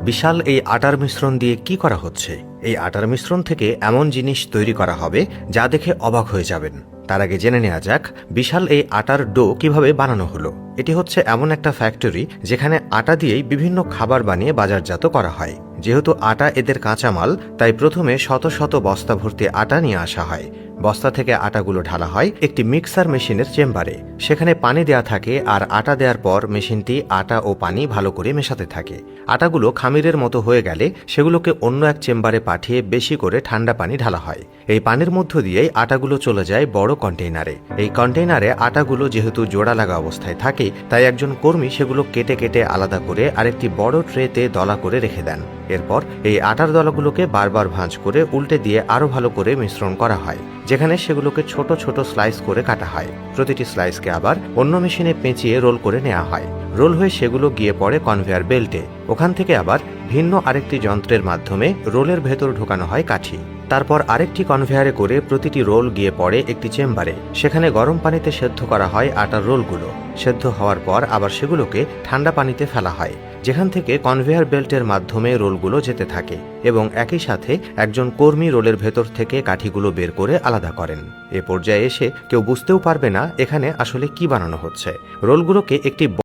বিশাল এই আটার মিশ্রণ দিয়ে কি করা হচ্ছে? এই আটার মিশ্রণ থেকে এমন জিনিস তৈরি করা হবে যা দেখে অবাক হয়ে যাবেন। তার আগে জেনে নেওয়া যাক বিশাল এই আটার ডো কিভাবে বানানো হলো। এটি হচ্ছে এমন একটা ফ্যাক্টরি যেখানে আটা দিয়েই বিভিন্ন খাবার বানিয়ে বাজারজাত করা হয়। যেহেতু আটা এদের কাঁচামাল, তাই প্রথমে শত শত বস্তা ভর্তি আটা নিয়ে আসা হয়। বস্তা থেকে আটাগুলো ঢালা হয় একটি মিক্সার মেশিনের চেম্বারে। সেখানে পানি দেয়া থাকে আর আটা দেওয়ার পর মেশিনটি আটা ও পানি ভালো করে মেশাতে থাকে। আটাগুলো খামিরের মতো হয়ে গেলে সেগুলোকে অন্য এক চেম্বারে পাঠিয়ে বেশি করে ঠান্ডা পানি ঢালা হয়। এই পানির মধ্য দিয়েই আটাগুলো চলে যায় বড় কন্টেইনারে। এই কন্টেইনারে আটাগুলো যেহেতু জোড়া লাগা অবস্থায় থাকে, তাই একজন কর্মী সেগুলো কেটে কেটে আলাদা করে আরেকটি বড় ট্রেতে দলা করে রেখে দেন। এরপর এই আটার দলাগুলোকে বারবার ভাঁজ করে উল্টে দিয়ে আরো ভালো করে মিশ্রণ করা হয়, যেখানে সেগুলোকে ছোট ছোট স্লাইস করে কাটা হয়। প্রতিটি স্লাইসকে আবার অন্য মেশিনে পেঁচিয়ে রোল করে নেওয়া হয়। রোল হয়ে সেগুলো গিয়ে পড়ে কনভেয়ার বেল্টে। ওখান থেকে আবার ভিন্ন আরেকটি যন্ত্রের মাধ্যমে রোলের ভেতর ঢোকানো হয় কাঠি। তারপর আরেকটি কনভেয়ারে করে প্রতিটি রোল গিয়ে পড়ে একটি চেম্বারে। সেখানে গরম পানিতে সেদ্ধ করা হয় আটার রোলগুলো। সেদ্ধ হওয়ার পর আবার সেগুলোকে ঠান্ডা পানিতে ফেলা হয়, যেখান থেকে কনভেয়ার বেল্টের মাধ্যমে রোলগুলো যেতে থাকে এবং একই সাথে একজন কর্মী রোলের ভেতর থেকে কাঠিগুলো বের করে আলাদা করেন। এ পর্যায়ে এসে কেউ বুঝতেও পারবে না এখানে আসলে কি বানানো হচ্ছে। রোলগুলোকে একটি